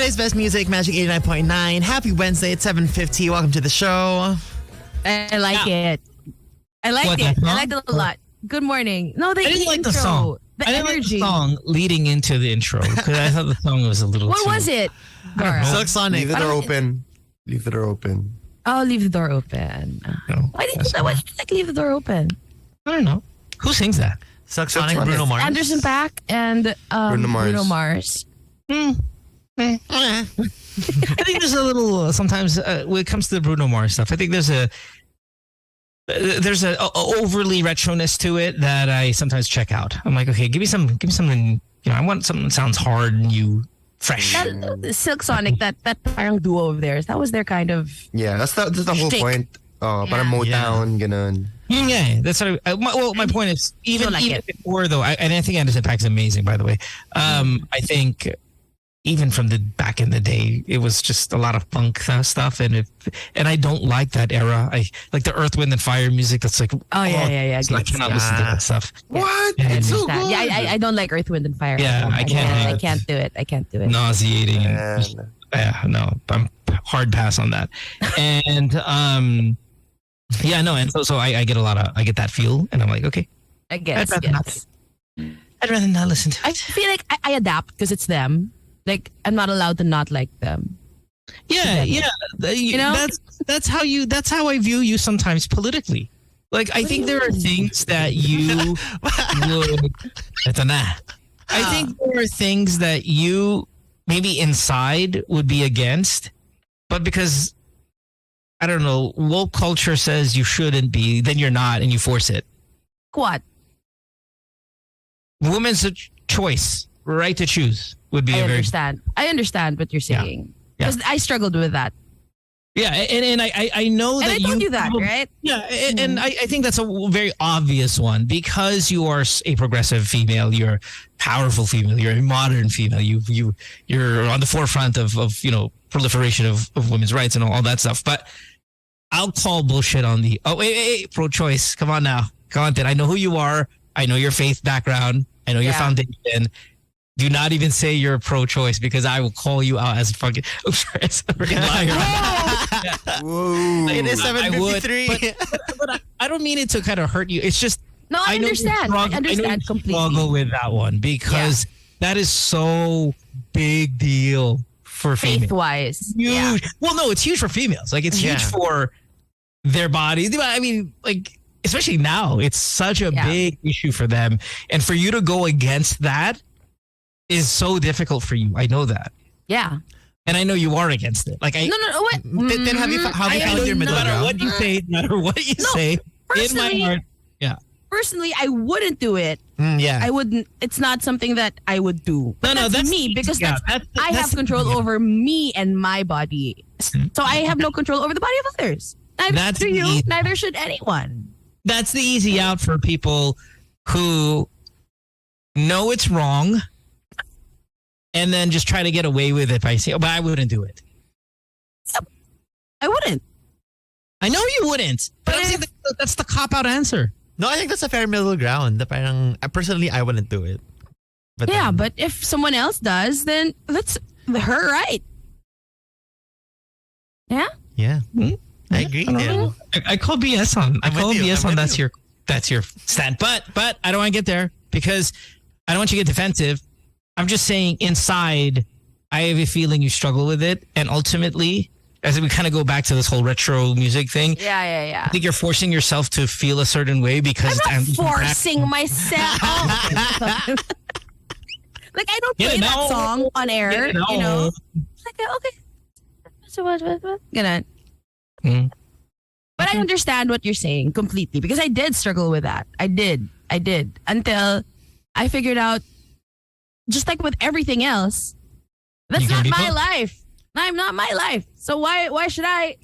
Play's best music, Magic 89.9. Happy Wednesday at 7:50. Welcome to the show. I like it. I like it. I like it a lot. Good morning. No, I didn't like the song. The I didn't energy. like the song leading into the intro because I thought the song was a little. What too, was it? Dora? Silk Sonic. Leave the door open. Leave the door open. Oh, leave the door open. No, Why did you like leave the door open? I don't know. Who sings that? Silk Sonic, Sonic. Bruno Mars. Anderson .Paak and Bruno Mars. I think there's a little sometimes when it comes to the Bruno Mars stuff. I think there's a overly retroness to it that I sometimes check out. I'm like, okay, give me something. You know, I want something that sounds hard and fresh. That, Silk Sonic, that parang duo of theirs, that was their kind of. Yeah, that's the whole Shtick. point. Parang Motown, ganun. Yeah, that's what my point is. Even before though, and I think Anderson .Paak is amazing. By the way, I think even from the back in the day, it was just a lot of funk stuff, and I don't like that era. I like the Earth, Wind, and Fire music. That's like yeah. So I cannot listen to that stuff. What? And It's so good. Yeah, I don't like Earth, Wind, and Fire. Yeah, I can't. I can't do it. I can't do it. Nauseating. Man. Yeah, no, I'm hard pass on that. And yeah, no, and so I get I get that feel, and I'm like, okay, I guess. I'd rather not listen to it. I feel like I adapt because it's them. Like I'm not allowed to not like them. Yeah. You know? that's how I view you sometimes politically. Like I think there are things that you would. I think there are things that you maybe inside would be against, but because I don't know, woke culture says you shouldn't be, then you're not, and you force it. What? Women's choice, right to choose, would be I understand what you're saying. Yeah. Because I struggled with that. Yeah, and I know And that I told you that, right? Yeah, and I think that's a very obvious one because you are a progressive female, you're a powerful female, you're a modern female, you're on the forefront of proliferation of women's rights and all that stuff. But I'll call bullshit on the pro-choice. Come on now, content. I know who you are. I know your faith background. I know your foundation. Do not even say you're pro-choice because I will call you out as a freaking liar. Whoa. It is 7:53. But I don't mean it to kind of hurt you. It's just No, I understand. I understand completely. Struggle with that one because that is so big deal for females. Faith-wise. Huge. Yeah. Well, no, it's huge for females. Like it's huge for their bodies. I mean, like especially now, it's such a big issue for them, and for you to go against that is so difficult for you. I know that. Yeah. And I know you are against it. Like No, what? Then have you found your middle no matter ground? what you say, no matter what you say, in my heart, Personally, I wouldn't do it. Yeah. I wouldn't. It's not something that I would do. But that's me because I have control over me and my body. So I have no control over the body of others. Neither do you. Neither should anyone. That's the easy out for people who know it's wrong and then just try to get away with it by saying, but I wouldn't do it. I wouldn't. I know you wouldn't. But I'm saying that's the cop-out answer. No, I think that's a fair middle ground. Personally, I wouldn't do it. But but if someone else does, then that's her right. Yeah? Yeah. I agree. I call BS on. I call BS on. That's your stand. But I don't want to get there because I don't want you to get defensive. I'm just saying inside, I have a feeling you struggle with it, and ultimately, as we kind of go back to this whole retro music thing, Yeah. I think you're forcing yourself to feel a certain way because I'm not forcing myself. Like I don't play that song on air, you know. Like okay. So what? Gonna. But I understand what you're saying completely because I did struggle with that. I did until I figured out, just like with everything else, that's not my life. I'm not my life. So why should I,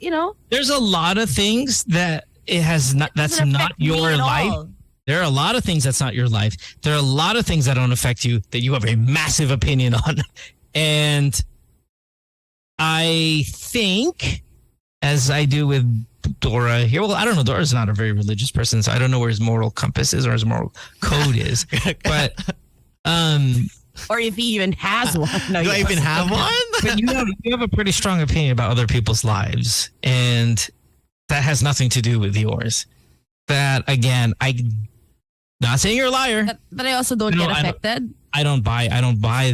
There's a lot of things that that's not your life. There are a lot of things that's not your life. There are a lot of things that don't affect you that you have a massive opinion on. And I think, as I do with Dora here, well, I don't know. Dora's not a very religious person, so I don't know where his moral compass is or his moral code is. But or if he even has one. No, do I even have one? but you have a pretty strong opinion about other people's lives, and that has nothing to do with yours. That again, not saying you're a liar. But I also don't get affected. I don't buy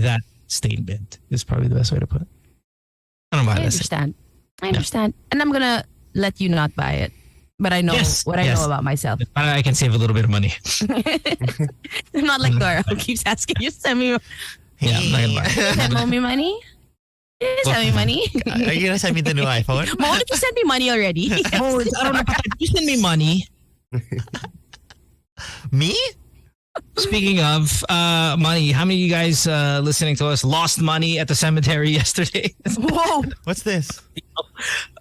that statement. Is probably the best way to put it. I don't buy that. I understand. And I'm gonna let you not buy it. But I know what I know about myself. I can save a little bit of money. I'm not like Dora who keeps asking you to send me. Yeah, I'm not gonna buy it. Send me money. Send me money. Are you gonna send me the new iPhone? Mo, did you send me money already? Oh, I don't know. You send me money. Me? Speaking of money, how many of you guys listening to us lost money at the cemetery yesterday? Whoa. What's this?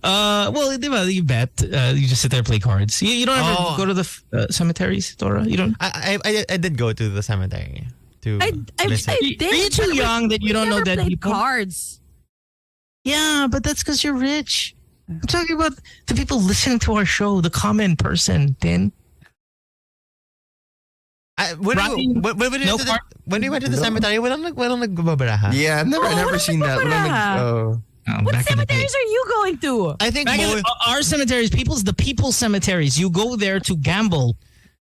Well, you bet. You just sit there and play cards. You don't ever go to the cemeteries, Dora? You don't? I did go to the cemetery. I visit. did. Are you too young that you don't know that people? Cards. Yeah, but that's because you're rich. I'm talking about the people listening to our show, the common person, Tin. When we went to the cemetery, walang nagbabaraha. Yeah, I've never seen that. What cemeteries are you going to? I think our cemeteries, the people's cemeteries. You go there to gamble.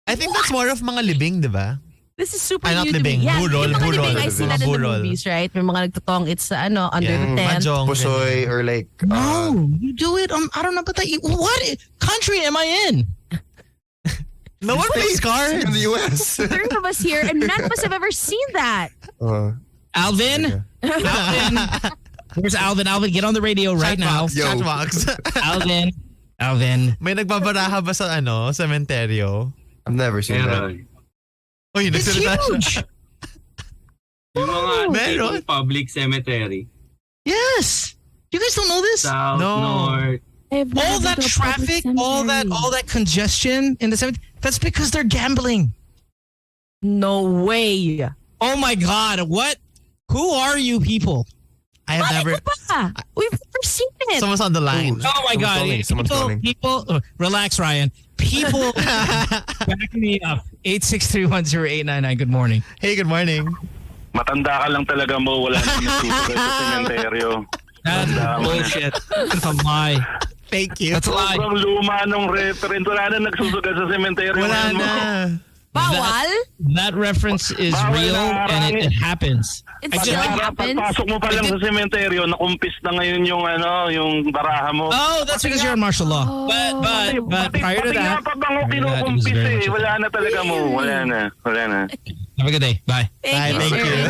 I think that's more of mga libing, di ba? This is super not new to libing. me. Yeah, Burol, yung mga burol. libing, I see that in the Burol. movies, right? May mga nagtotong, it's under the tent. Mahjong, Pusoy or like... No, you do it. I don't know about that. What country am I in? No one plays cards in the US. Three of us here, and none of us have ever seen that. Alvin? Alvin? Where's Alvin? Alvin, get on the radio right now. Chatbox. Alvin. May nagbabaraha ba sa cementerio? I've never seen that. Oh, it's huge. Yung mga public cemetery. Yes. You guys don't know this? South, North. All that traffic, all that congestion in the cemetery, that's because they're gambling. No way. Oh my God. What? Who are you people? I have never. We've never seen it. Someone's on the line. Oh my God. Someone's calling. People, relax, Ryan. People back me up. 8631089. Good morning. Hey, good morning. Matanda ka lang talaga mo. Wala na nagsusugat sa sementeryo. That's bullshit. That's a lie. Thank you. That's a lie. Sobrang luma nung referent. Wala na nagsusugat sa sementeryo. Wala na. Bawal? That reference is real and it happens. It's what happens. Pagpasok mo pa lang sa sementeryo, nakumpis na ngayon yung baraha mo. Oh, that's because you're in martial law. But prior to that, kinukumpis eh. Wala na talaga mo. Wala na. Have a good day. Bye. Thank you.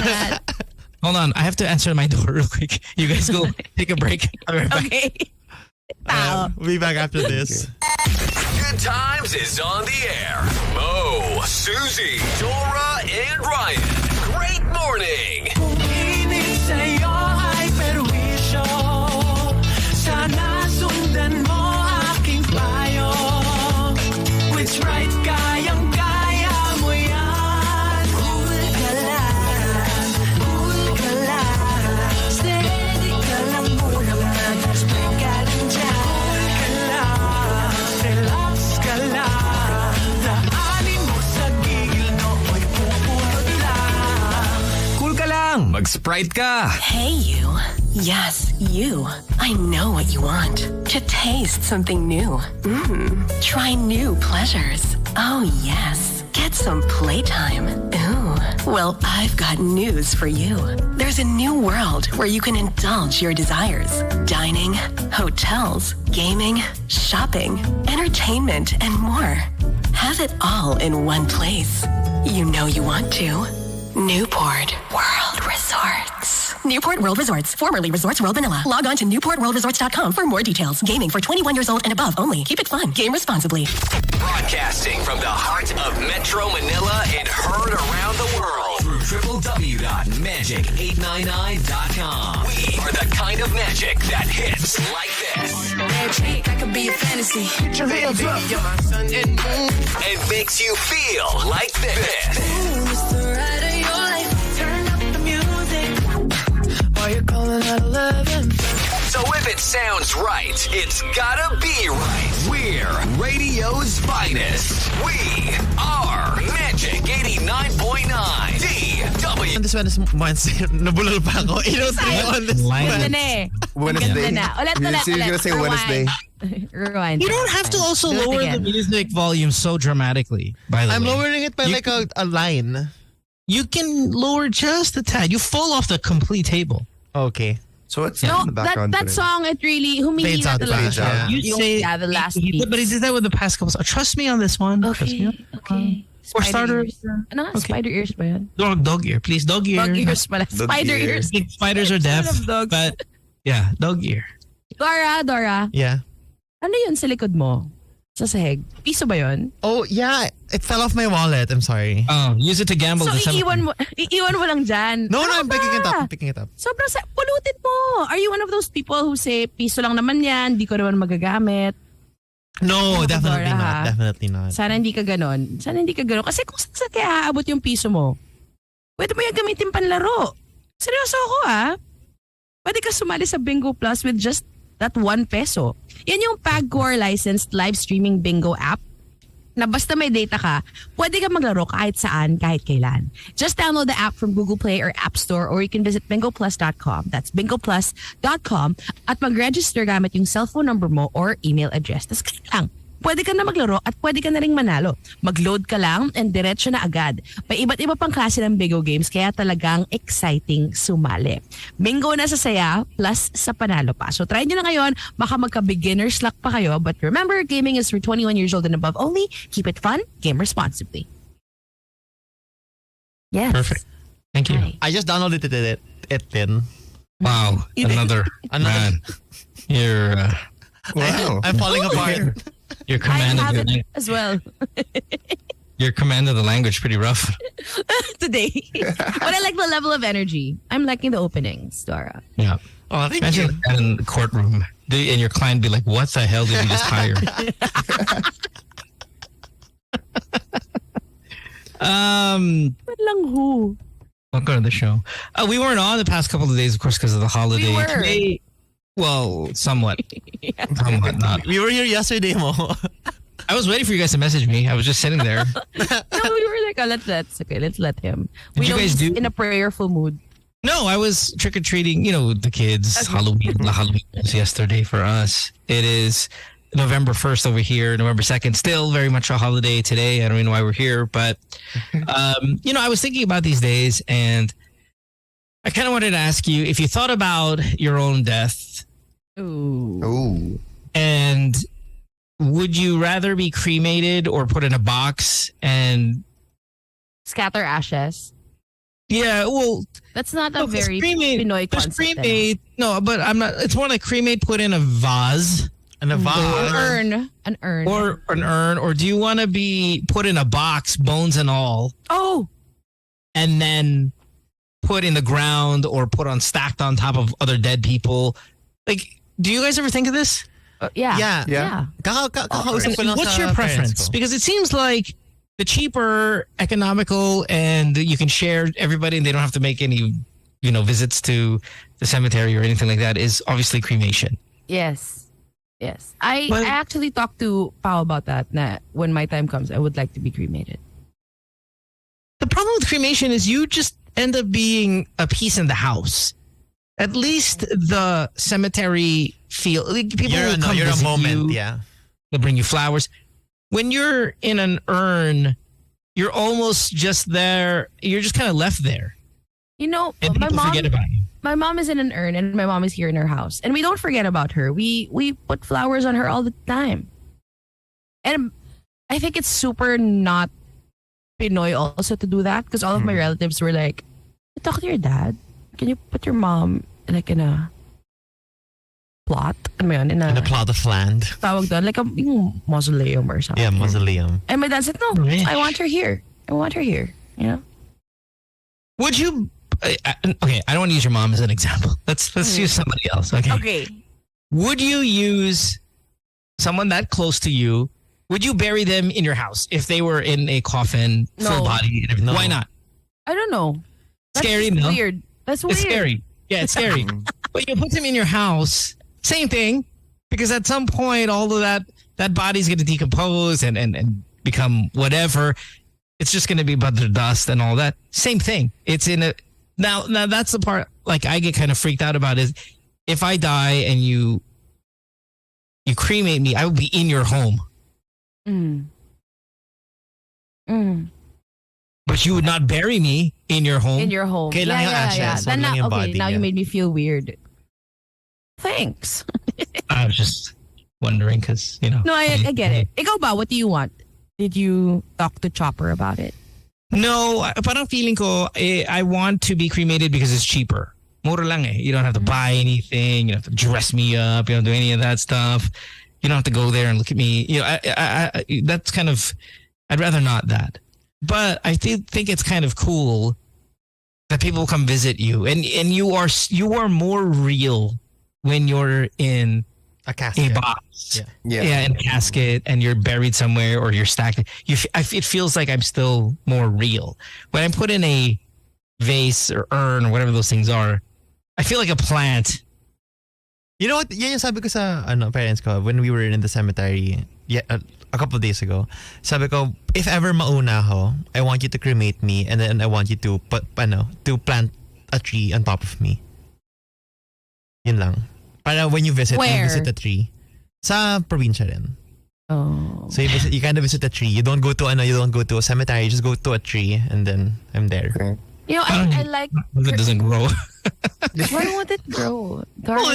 Hold on. I have to answer my door real quick. You guys go take a break. I'll be right back. Okay. We'll be back after this. Good Times is on the air. Mo, Susie, Dora, and Ryan. Great morning. Which right kayang-kaya mo yan. Cool ka lang. Steady ka lang muna mag-spray ka lang dyan. Cool ka lang. Relax ka lang. Daanin mo sa gigil noo'y pupulot lang. Cool ka lang. Mag-Sprite ka. Hey, you. Yes, you. I know what you want. To taste something new. Try new pleasures. Oh, yes. Get some playtime. Ooh. Well, I've got news for you. There's a new world where you can indulge your desires. Dining, hotels, gaming, shopping, entertainment, and more. Have it all in one place. You know you want to. Newport World Resorts. Newport World Resorts, formerly Resorts World Manila. Log on to newportworldresorts.com for more details. Gaming for 21 years old and above only. Keep it fun. Game responsibly. Broadcasting from the heart of Metro Manila and heard around the world through www.magic899.com. We are the kind of magic that hits like this. Magic, I could be a fantasy. Put your hands up. You're my sun and moon. And makes you feel like this. Ooh, it's the ride of your life. Turn up the music. While you're calling at 11. So if it sounds right, it's gotta be right. We're radio's finest. We are Magic 89.9 DWIZ. on this Wednesday. Nabulol pa ako. 8:03 on this Ganda na Wednesday. eh. Wednesday. Ganda na. Ulit. You're gonna say Wednesday. Rewind. You don't have to also Do it lower the again. music volume so dramatically, by the way. I'm lowering it by like a line. You can lower just a tad. You fall off the complete table. Okay. So what's No, in the background? that song, it really, humihi Fades na out, talaga fades siya. out. You say the last he beat. did, but he did that with the past couple. Trust me on this one. Trust me Okay, on this one. okay. For Spider starters, ears. Ano nga? okay. Spider ears ba yan? Dog ear, please. Dog ear. Dog ears pala. Dog Spider ear. ears. I think spiders are deaf, Instead of dogs. but yeah, dog ear. Dora, Yeah. ano yun sa likod mo? Sa sahig? Piso ba yun? Oh, yeah. It fell off my wallet. I'm sorry. Oh, use it to gamble. So, the iiwan mo lang dyan. No, Ano I'm ba? picking it up. I'm picking it up. Sobrang pulutin mo. Are you one of those people who say, piso lang naman yan, di ko naman magagamit? No, Ako, definitely Dora, not. ha? Definitely not. Sana hindi ka ganon. Kasi kung saan kaya aabot yung piso mo, pwede mo yung gamitin panlaro. Seryoso ako Pwede ka sumali sa Bingo Plus with just that 1 peso. Yan yung PAGCOR licensed live streaming bingo app na basta may data ka, pwede ka maglaro kahit saan, kahit kailan. Just download the app from Google Play or App Store or you can visit bingoplus.com. That's bingoplus.com at mag-register gamit yung cellphone number mo or email address. Tapos kaya lang, pwede ka na maglaro at pwede ka na ring manalo. Mag-load ka lang and diretso na agad. May iba't iba pang klase ng bingo games kaya talagang exciting sumali. Bingo na sa saya plus sa panalo pa. So try nyo na ngayon. Baka magka-beginner's luck pa kayo. But remember, gaming is for 21 years old and above only. Keep it fun. Game responsibly. Yes. Perfect. Thank you. Hi. I just downloaded it then. Wow, another man. You're Wow. I'm falling apart. your I command have of the it as well your command of the language pretty rough. today. But I like the level of energy. I'm liking the openings, Dora. Yeah. Oh, thank Imagine you. that in the courtroom, and your client be like, "What the hell did we just hire?" But lang who? Welcome to the show. We weren't on the past couple of days, of course, because of the holiday. We were. Today, well, somewhat. Somewhat not. We were here yesterday, Mo. I was waiting for you guys to message me. I was just sitting there. No, we were like, let's okay, let's let him. Did you know guys he's do- in a prayerful mood. No, I was trick or treating. You know, the kids. Halloween was yesterday for us. It is November 1st over here. November 2nd, still very much a holiday today. I don't even know why we're here, but you know, I was thinking about these days, and I kind of wanted to ask you if you thought about your own death, Ooh. Ooh. and would you rather be cremated or put in a box? And Scatter ashes. yeah, well, That's not a no, 'cause very cremate- Pinoy 'cause concept. cremate. No, but I'm not. It's more like cremate put in a vase. And a An vase. urn. An urn. Or an urn, or do you want to be put in a box, bones and all, oh, and then put in the ground or put on stacked on top of other dead people? Like, do you guys ever think of this? yeah. Yeah. Yeah. Kakausap ko lang What's sa your parents preference? ko. Because it seems like the cheaper, economical, and you can share everybody, and they don't have to make any, you know, visits to the cemetery or anything like that, is obviously cremation. Yes. Yes. I But- actually talked to Pao about that. Na when my time comes, I would like to be cremated. The problem with cremation is you just end up being a piece in the house. At least the cemetery feel, like, people will come you're a visit moment, you, yeah. they'll bring you flowers. When you're in an urn, you're almost just there. You're just kind of left there, You know, and my people forget about you. my mom is in an urn and my mom is here in her house. And we don't forget about her. We put flowers on her all the time. And I think it's super not Pinoy also to do that because all of my relatives were like, talk to your dad. Can you put your mom like in a plot? Ano yun? In In a plot of land. tawag doon, like a yung mausoleum or something. Yeah, mausoleum. And my dad said, no, Rich. I want her here. I want her here. You know? Would you? Okay, I don't want to use your mom as an example. Let's use somebody else. Okay. Okay. Would you use someone that close to you? Would you bury them in your house if they were in a coffin, No. full body, and everything? No. Why not? I don't know. That's Scary, just no? weird. That's weird. It's scary. Yeah, it's scary. But you put them in your house, same thing, because at some point, all of that body's going to decompose and become whatever. It's just going to be but the dust and all that. Same thing. It's in Now that's the part like I get kind of freaked out about is if I die and you cremate me, I will be in your home. But you would not bury me in your home. In your home. Kailangan yung ashes, wag Then lang yung okay, body now niya. you made me feel weird. Thanks. I was just wondering because, you know. No, I get it. Ikaw ba, what do you want? Did you talk to Chopper about it? No, parang feeling ko, I want to be cremated because it's cheaper. Mura lang eh. You don't have to buy anything. You don't have to dress me up. You don't do any of that stuff. You don't have to go there and look at me. You know, I that's kind of, I'd rather not that. But I think it's kind of cool that people come visit you, and you are more real when you're in A casket. a box, Yeah. in a casket, and you're buried somewhere or you're stacked. It feels like I'm still more real when I'm put in a vase or urn or whatever those things are. I feel like a plant. You know what? Yan yung sabi ko sa parents ko when we were in the cemetery a couple of days ago. Sabi ko, if ever mauna ako, I want you to cremate me and then I want you to plant a tree on top of me. Yun lang. Para when you visit, Where? you visit a tree. Sa probinsya rin. Oh. So you kind of visit a tree. You don't go to a cemetery. You just go to a tree and then I'm there. Okay. You know, I like... It doesn't grow. Why won't it grow? Well,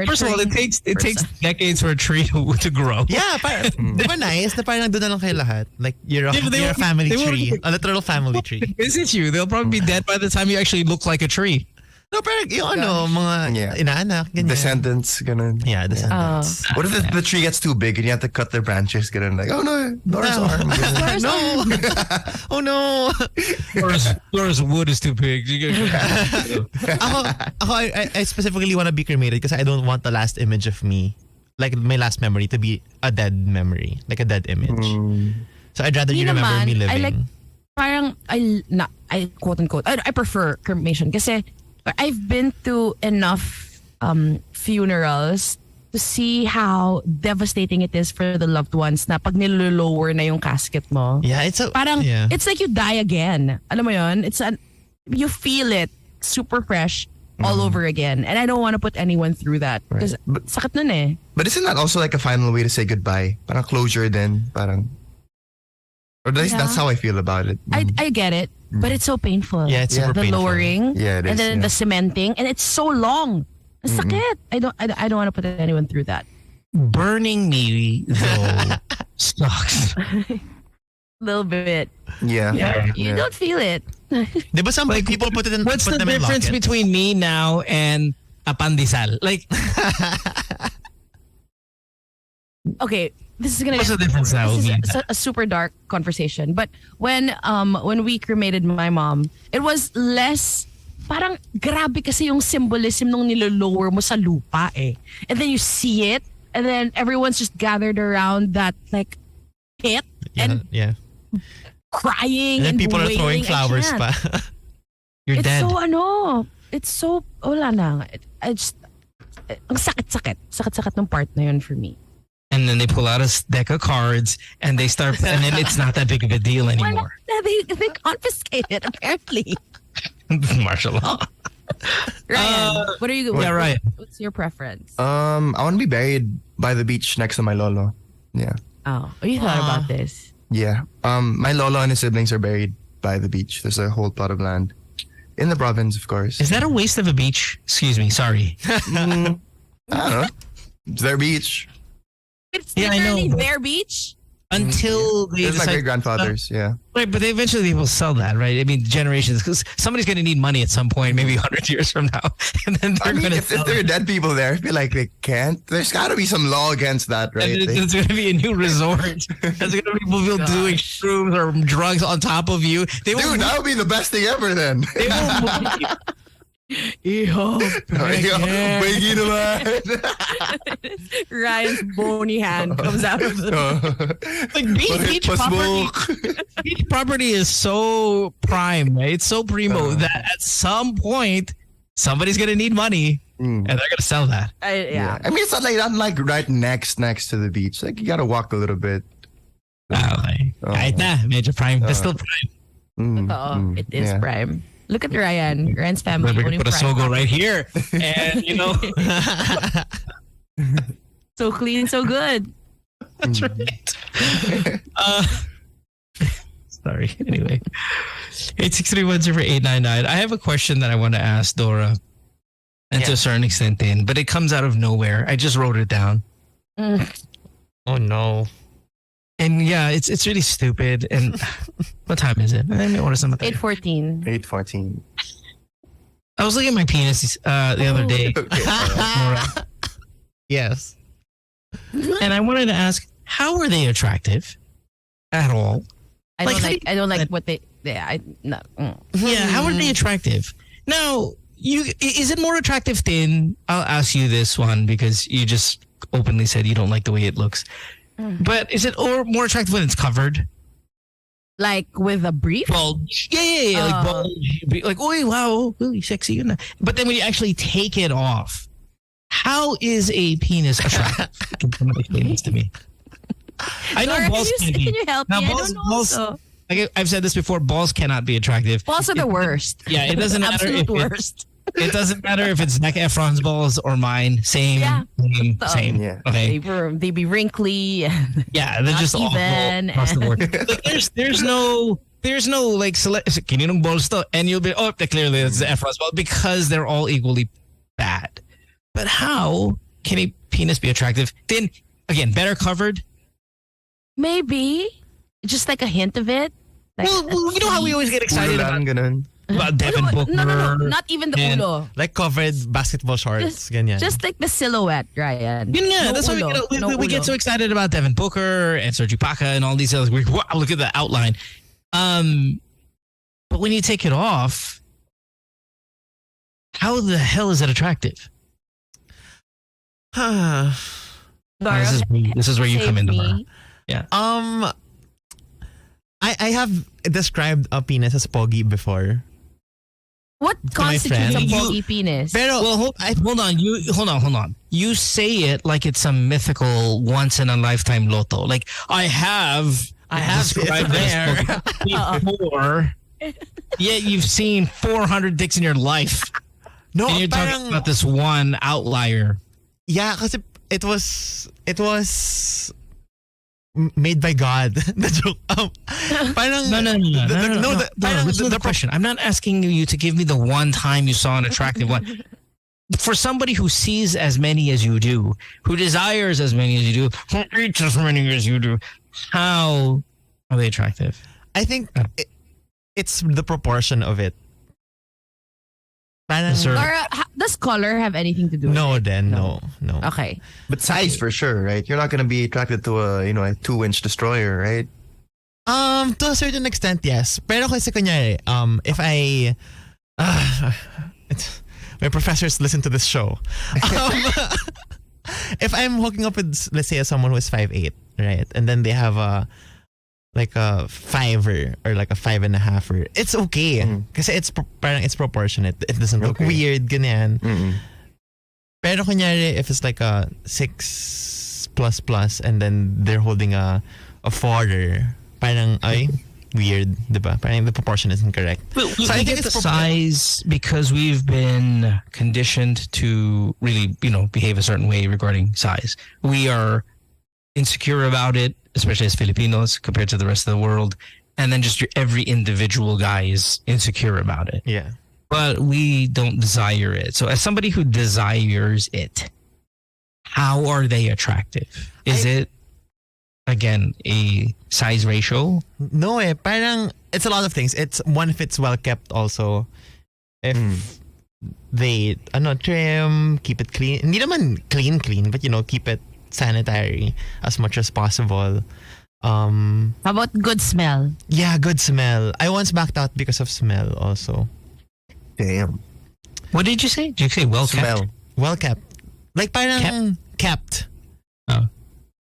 first of all, it takes decades for a tree to grow. Yeah, di ba nice? Na parang doon na lang kayo lahat. Like, you're a family tree. A literal family tree. Visit you. They'll probably be dead by the time you actually look like a tree. No, parang yung mga inaanak, ganyan. Descendants, ganun. Yeah, descendants. What if the tree gets too big and you have to cut their branches? Ganun, like, oh no, Laura's arm. Ganun. No. Oh no. Laura's wood is too big. I specifically want to be cremated because I don't want the last image of me, like my last memory, to be a dead memory, like a dead image. So I'd rather you remember me living. I like, parang, I quote unquote, I prefer cremation kasi I've been to enough funerals to see how devastating it is for the loved ones na pag nilolower na yung casket mo. Yeah, It's like you die again. Alam mo yun? You feel it super fresh all over again. And I don't want to put anyone through that. Because sakit nun eh. But isn't that also like a final way to say goodbye? Parang closure then, parang... Or at least that's how I feel about it. I get it. But it's so painful. Yeah, it's super the painful. lowering, Yeah, it is, and then the cementing, and it's so long. Ang sakit. I don't want to put anyone through that. Burning me though sucks. Little bit. Yeah. You don't feel it. Di ba some people put it in? What's put the them in difference lockets? between me now and a pandesal? Like, Okay, this is gonna what's be the difference now? this is a super dark conversation. But when we cremated my mom, it was less. Parang grabe kasi yung symbolism nung nilolower mo sa lupa eh. And then you see it, and then everyone's just gathered around that like pit and crying and then people are wailing. throwing flowers pa. You're dead. It's so wala na. Ang sakit ng part na yun for me. And then they pull out a deck of cards and they start, and then it's not that big of a deal anymore. They confiscate it apparently. Martial law. Ryan, what are you? Yeah, Ryan. What's your preference? I want to be buried by the beach next to my lolo. Yeah. Oh, you thought about this? Yeah. My lolo and his siblings are buried by the beach. There's a whole plot of land in the province, of course. Is that a waste of a beach? Excuse me, sorry. I don't know. It's their beach. It's Yeah, I know, literally but- their beach. Until they It's my decide, great grandfathers. Yeah. right, but they eventually will sell that, right? I mean, generations, because somebody's going to need money at some point, maybe 100 years from now, and then I they're mean, going to if there are dead people there, I feel like they can't. There's got to be some law against that, right? It's going to be a new resort. There's going to be people doing shrooms or drugs on top of you. They will Dude, that would be the best thing ever then. They will Biggie naman. Ryan's bony hand comes out of the. like beach property is so prime, right? It's so primo that at some point somebody's gonna need money and they're gonna sell that. Yeah. I mean, it's not like right next to the beach. Like you gotta walk a little bit. Kahit na, medyo prime. That's still prime. It is prime. Look at Ryan. Ryan's family. We're owning gonna put a pride. Sogo right here, and So clean, so good. that's right. Sorry. Anyway, 863104899. I have a question that I want to ask Dora, and to a certain extent, but it comes out of nowhere. I just wrote it down. Oh no. And yeah, it's really stupid. And what time is it? 8:14. 8:14. I was looking at my penis the other day, Okay. Nora, Yes. and I wanted to ask, how are they attractive at all? I Like, don't how like. do I don't like what they. Yeah, I no. Yeah, how are they attractive? Now, is it more attractive thin? I'll ask you this one because you just openly said you don't like the way it looks. But is it more attractive when it's covered? Like with a brief. Bulge. Yeah. Like bulge. Like, oh, wow, really sexy. You know? But then when you actually take it off, how is a penis attractive? Can someone explain this to me? I know Laura, balls can you help Now, me? balls, I don't know. balls, Also. like I've said this before, balls cannot be attractive. Balls are the worst. Yeah, it doesn't matter Absolute if worst. it doesn't matter if it's Zac Efron's balls or mine. Same, Yeah. same. Yeah. Okay. They be wrinkly and Yeah, they're not just awful even, across the board. Like, there's no like can you know balls to, and you'll be clearly it's Efron's ball because they're all equally bad. But how can a penis be attractive? Then again, better covered. maybe just like a hint of it. Like, Well, you know how we always get excited Ulo about, lang, ganun. about Devin Booker. no, not even the and- ulo. Like covered basketball shorts. Just, Ganyan. just like the silhouette, Ryan. Yun nga, No that's why ulo, no we get ulo. so excited about Devin Booker and Serge Ibaka and all these others. Wow, look at the outline. But when you take it off, how the hell is it attractive? Laura, This is where you save come in, me. Laura. I have described a penis as pogi before. What my constitutes a friend. pogi penis? Pero Well, hold on. You say it like it's some mythical once in a lifetime loto. Like I have described there. this before. Yet you've seen 400 dicks in your life. No, And you're parang, talking about this one outlier. yeah, kasi it was made by God. The joke. Parang, No. parang Listen to the the question. I'm not asking you to give me the one time you saw an attractive one. For somebody who sees as many as you do, who desires as many as you do, who eats as many as you do, how are they attractive? I think it's the proportion of it. Parang, Sir. Laura, does color have anything to do with no, it? then no. Okay. But size for sure, right? You're not gonna be attracted to a 2-inch destroyer, right? To a certain extent, yes. Pero kasi kunyari, if I, my professors listen to this show. If I'm hooking up with, let's say, someone who is 5'8", right, and then they have a 5 or like a 5.5, it's okay. Kasi it's parang it's proportionate. It doesn't look Okay. weird, ganyan. Mm-mm. Pero kunyari, if it's like a 6++, and then they're holding a 4, parang, ay, weird, diba? Parang the proportion isn't correct. So I get the size because we've been conditioned to really, behave a certain way regarding size. We are insecure about it, especially as Filipinos compared to the rest of the world. And then just every individual guy is insecure about it. Yeah. But we don't desire it. So as somebody who desires it, how are they attractive? Is it, again, a size ratio? No parang it's a lot of things. It's one, if it's well kept also. If they trim, keep it clean. Hindi naman clean, but keep it sanitary as much as possible. How about good smell? Yeah, good smell. I once backed out because of smell also. Damn. What did you say? Did you say well kept? Smell. Well kept. Like parang kept.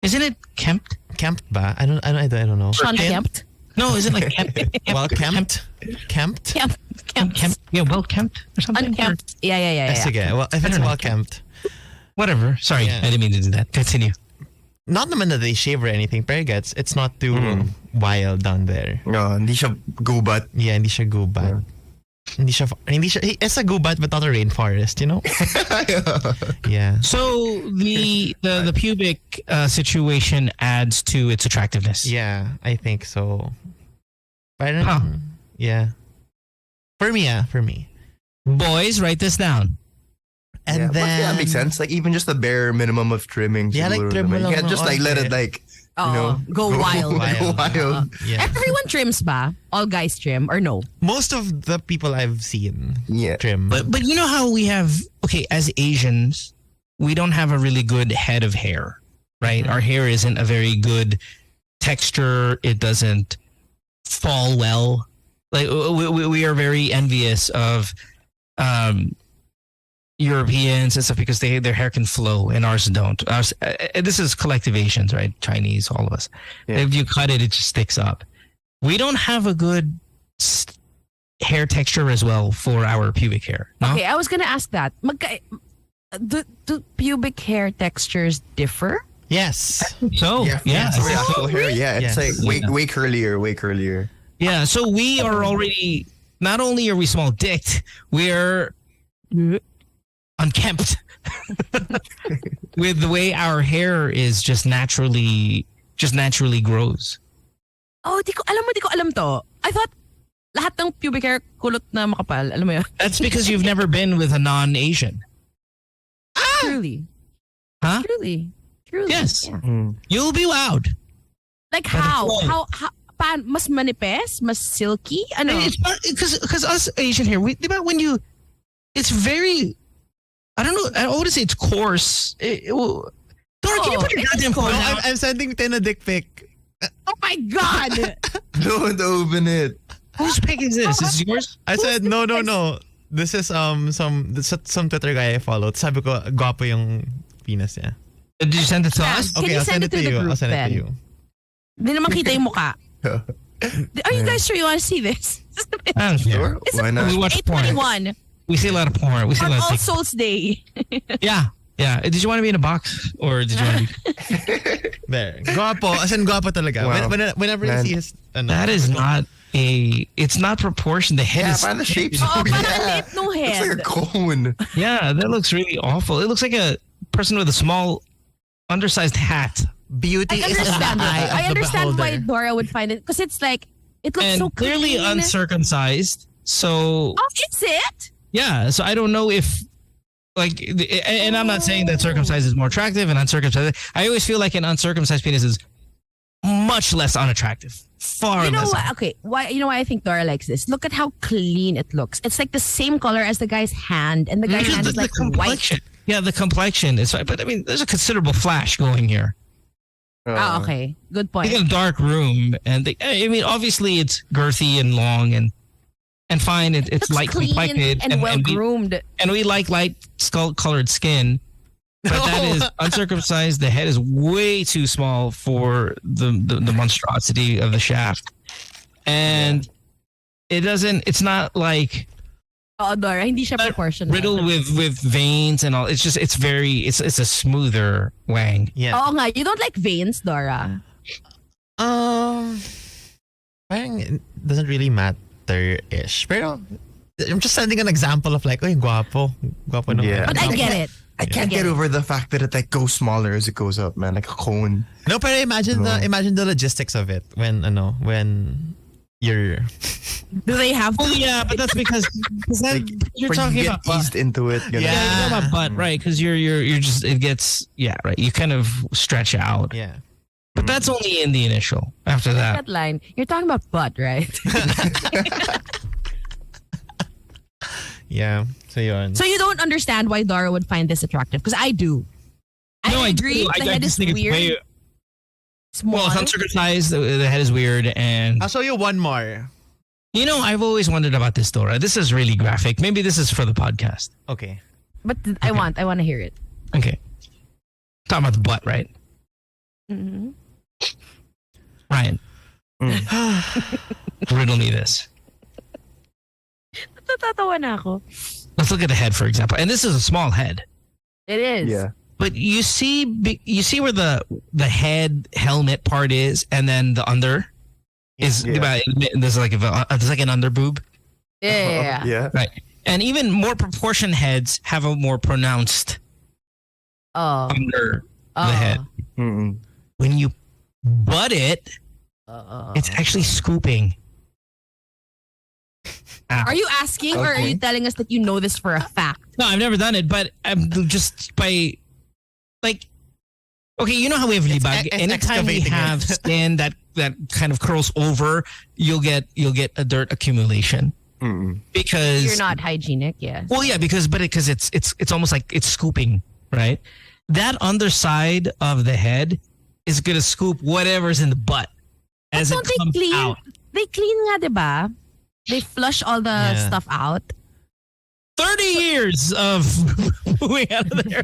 Isn't it kempt? Kempt ba? I don't know. Sean Kempt? No, isn't it like kempt? Well kempt. Kempt? Kempt? Yeah, well kempt or something? Unkempt. Yeah. Sige. Well, if it's don't know. well kempt. Whatever. Sorry, Yeah. I didn't mean to do that. Continue. Not naman that they shave or anything, pero it's not too wild down there. No, hindi siya gubat. Yeah, hindi siya gubat. it's a gubat but not a rainforest, you know? Yeah. So the pubic situation adds to its attractiveness. Yeah, I think so. Parang, Huh. yeah. For me. Boys, write this down. And yeah, but then yeah, makes sense. Like even just the bare minimum of trimming. Yeah, like trim mo You lang can't just like let onte. it like Go wild. Go wild. Yeah. Everyone trims ba? All guys trim or no? Most of the people I've seen Yeah. trim. But you know how we have, okay, as Asians, we don't have a really good head of hair, right? Our hair isn't a very good texture. It doesn't fall well. Like we are very envious of Europeans and stuff because their hair can flow and ours don't. This is collective Asians, right? Chinese, all of us. Yeah. If you cut it, it just sticks up. We don't have a good hair texture as well for our pubic hair. No? Okay, I was gonna ask that. Do pubic hair textures differ? Yes. So yeah, for actual hair, yeah, Yes. it's like way curlier. yeah. So we are already, not only are we small dicked, we're unkempt with the way our hair is just naturally grows. Oh, di ko alam to. I thought lahat ng pubic hair kulot na makapal. Alam mo yun? That's because you've never been with a non-Asian. Truly. Huh? Truly. Yes. Yeah. You'll be wowed. Like But how? it's How? Mas manipes? Mas silky? Ano? It's because us Asian here, when you, it's very, I don't know, I want to say it's coarse. Dora, can you put your goddamn No, phone down? I'm sending Tin a dick pic. Oh my God! Don't open it. Whose pick is this? Is it yours? I said, no. This is some Twitter guy I followed. Sabi ko, gwapo yung penis niya. Did you send it to us? Can Okay, you I'll send it to the you. group I'll send it then? to you. Di naman kita yung mukha. Are you guys sure you want to see this? I'm sure. It's Why not? We watch porn. 8:21 We see a lot of porn. We see a on lot of All things. Souls Day. Yeah. Did you want to be in a box or did you want to be? There. Gwapo. As in, gwapo talaga. Wow. Whenever you Man. see his... That is not it's not proportioned. The head Yeah, is. parang the shape's Oh, parang yeah. liit nung Looks like head. a cone. Yeah, that looks really awful. It looks like a person with a small, undersized hat. beauty I is in the understand eye it. of I the understand why beholder. Dora would find it because it's like it looks And so clearly clean. uncircumcised. So Oh, is it? yeah, so I don't know if and I'm not saying that circumcised is more attractive and uncircumcised. I always feel like an uncircumcised penis is much less unattractive. Far You know less. what? Okay, why? You know why I think Dora likes this? Look at how clean it looks. It's like the same color as the guy's hand, and the guy's hand is like white. complexion. Yeah, the complexion is fine. But I mean, there's a considerable flash going here. Ah, okay, good point. You got a dark room, and I mean, obviously it's girthy and long and fine. It's Looks light clean complected and well groomed. and we like light colored skin. But that is uncircumcised. The head is way too small for the monstrosity of the shaft, and it doesn't. It's not like Oh, Dora, hindi siya proportional. riddled with veins and all. It's just it's a smoother wang. Yeah. Oo nga, you don't like veins, Dora. Parang it doesn't really matter-ish. Pero I'm just sending an example of like, oh, gwapo. Gwapo naman. Yeah. But I get it. I can't get over the fact that it like goes smaller as it goes up, man. Like a cone. No, pero imagine the logistics of it when you're Do they have Well, to? yeah, but that's because you're But talking you about get eased into it. You know? Yeah, you're talking about butt, right? Because you're just it gets right. You kind of stretch out, yeah. but that's only in the initial. After that, That line. You're talking about butt, right? Yeah. So yun. So you don't understand why Dora would find this attractive? Because I do. I agree. do. The I head just is think it's weird. way- Small. well, it's uncircumcised. The head is weird, and I'll show you one more. you know, I've always wondered about this, Dora. This is really graphic. Maybe this is for the podcast. Okay. But I want to hear it. Okay, talking about the butt, right, Mm-hmm. Ryan? Riddle me this. Natatawa na ako. Let's look at the head, for example, and this is a small head. It is. Yeah. But you see where the head helmet part is, and then the under is Yeah. there's like an under boob. Yeah. Yeah. Right. And even more proportioned heads have a more pronounced Oh. under the head. Mm-mm. When you butt it, it's actually scooping. Ow. Are you asking or are Okay. you telling us that you know this for a fact? No, I've never done it, but I'm just by like. Okay, you know how we have libag. it's Anytime we excavating have it. skin that kind of curls over, you'll get a dirt accumulation Mm-mm. because You're not hygienic, yes. Well, yeah, because it's almost like it's scooping, right? That underside of the head is gonna scoop whatever's in the butt as Don't it they comes clean? out. They clean nga, diba? They flush all the Yeah. stuff out. 30 years of moving out of there.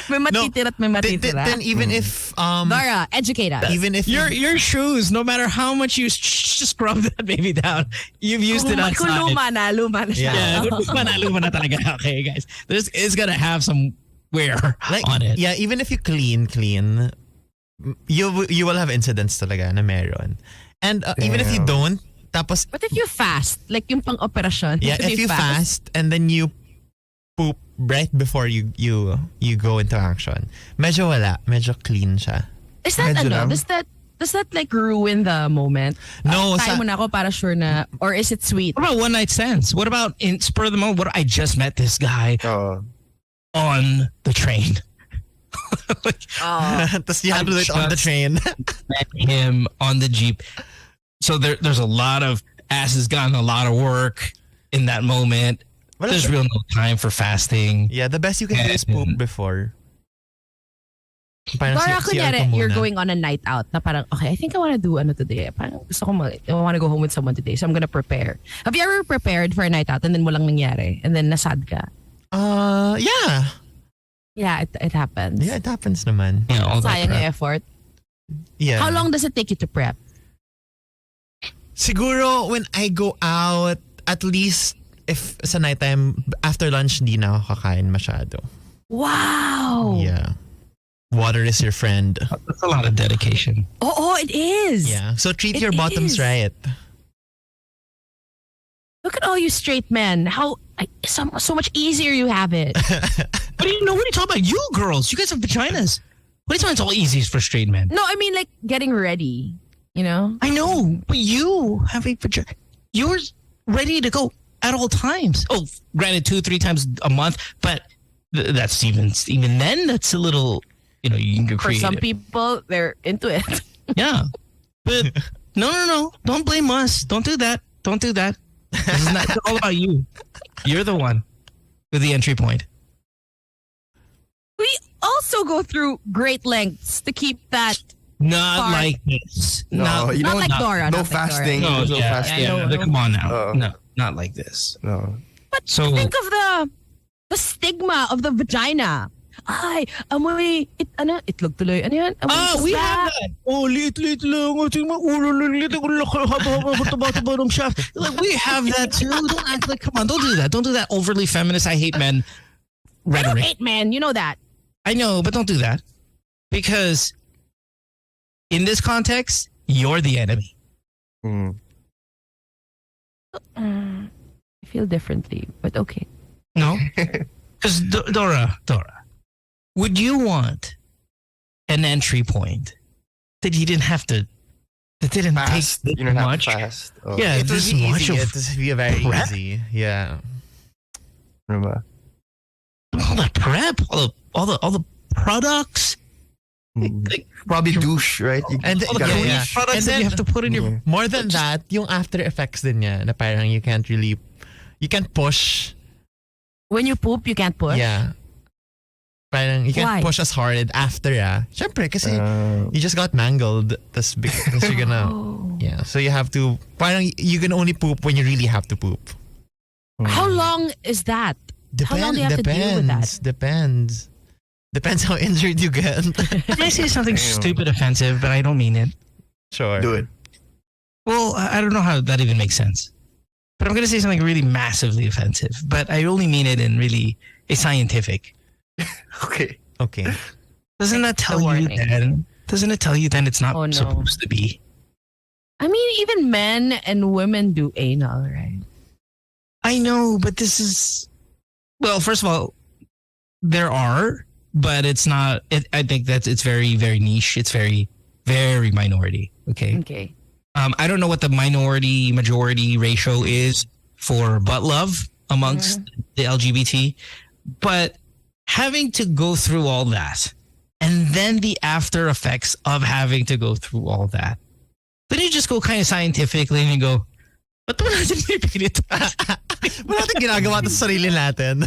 May matitira at may matitira. Then even if Dora, educate us. even if Your shoes, no matter how much you scrub that baby down, you've used it Kung outside. luma na Yeah. Yeah, luma na talaga. Okay, guys. It's gonna have some wear like on it. yeah, even if you clean, you will have incidents talaga na meron. And even if you don't, tapos What if you fast? Like yung pang-operasyon. yeah, if you fast and then you poop right before you go into action, medyo clean siya. Is that Medyo lang. does that like ruin the moment? No, Tayo mo na ako para sure na, or is it sweet? What about one night stands? What about in spur of the moment? What I just met this guy Oh. on the train. Like, Tapos you handle it on the just- train. met him on the Jeep. So there's a lot of asses gotten a lot of work in that moment. Well, There's real no time for fasting. yeah, the best you can do is poop before. Parang Dora, CR ka kunyari, you're muna. going on a night out na parang, okay, I think I want to do ano today. Parang gusto ko I want to go home with someone today, so I'm gonna prepare. Have you ever prepared for a night out and then walang nangyari? And then nasad ka? Yeah. Yeah, it happens. Yeah, it happens naman. You know, all that Sayang crap. yung effort. Yeah. How long does it take you to prep? Siguro when I go out, at least if sa nighttime, after lunch, di na ako kakain masyado. Wow. Yeah. Water is your friend. That's a lot of dedication. Oh, it is. Yeah. So treat It your bottoms is. right. Look at all you straight men. How so much easier you have it. What do you know? What are you talking about? You girls, you guys have vaginas. What are you talking? It's all easy for straight men. No, I mean like getting ready. You know. I know, but you have a vagina. You're ready to go at all times. Oh, granted, 2-3 times a month, but that's even then. That's a little, you can get For creative. some people, they're into it. Yeah, but no. Don't blame us. Don't do that. Don't do that. This is not it's all about you. You're the one with the entry point. We also go through great lengths to keep that. Not Far. like this. No, you Not know, like Dora. no not like fasting. Dora. No, There's no yeah, fasting. yeah, come on now. Uh-oh. No, not like this. No. But So- think of the stigma of the vagina. Ay, amoy, itlog tuloy. Ano yan? Amoy We isda. have that. Oh, lit lang. Ulo lang lit. Haba ng shaft. Like, we have that too. Don't act like, come on, don't do that. Don't do that overly feminist, I hate men I don't rhetoric. hate men. You know that. I know, but don't do that. Because in this context, you're the enemy. Mm. I feel differently, but okay. No? Because Dora, would you want an entry point that you didn't have to, that didn't Fast. take You don't have much? to fast. Oh. Yeah, It this will be much easy. of It will be very prep? easy. Yeah. Diba? all the prep, all the products, Mm. like Probably douche, right? And all the yeah, cleaning yeah. products And that then- you have to put in your. Yeah. More than that, yung after effects din niya na parang you can't push. When you poop, you can't push. Yeah. Parang you can't Why? push as hard after Syempre, kasi Uh, you just got mangled. Because you're gonna, Oh. yeah. So you have to, parang you can only poop when you really have to poop. How long is that? How long do you have to deal with that? Depends how injured you get. Can I say something Damn. stupid, offensive, but I don't mean it? Sure. do it. Well, I don't know how that even makes sense. But I'm going to say something really massively offensive, but I only mean it in really a scientific. Okay. Okay. Doesn't that tell you warning. then? Doesn't it tell you then it's not Oh, no. supposed to be? I mean, even men and women do anal, right? I know, but this is, well, first of all, there are, but it's not, I think that it's very, very niche. It's very, very minority. Okay. Okay. I don't know what the minority majority ratio is for butt love amongst the LGBT, but having to go through all that and then the after effects of having to go through all that, then you just go kind of scientifically and you go, ba't mo natin pipilit? Wala natin ginagawa ito sa sarili natin.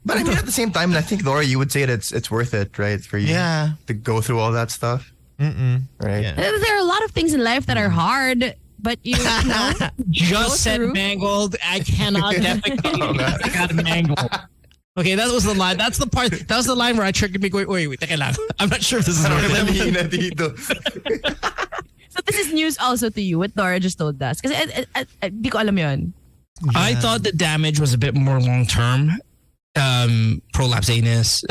But I mean, at the same time, I think, Laura, you would say that it's worth it, right? For you to go through all that stuff. Right? Yeah. There are a lot of things in life that are hard, but you know, Just said through. mangled. I cannot defecate. I got mangled. Okay, that was the line. That's the part. That was the line where I triggered me going, wait, teka lang. I'm not sure if this is worth it. So this is news also to you, what Dora just told us. Kasi di ko alam yun. I thought the damage was a bit more long term. Prolapse anus,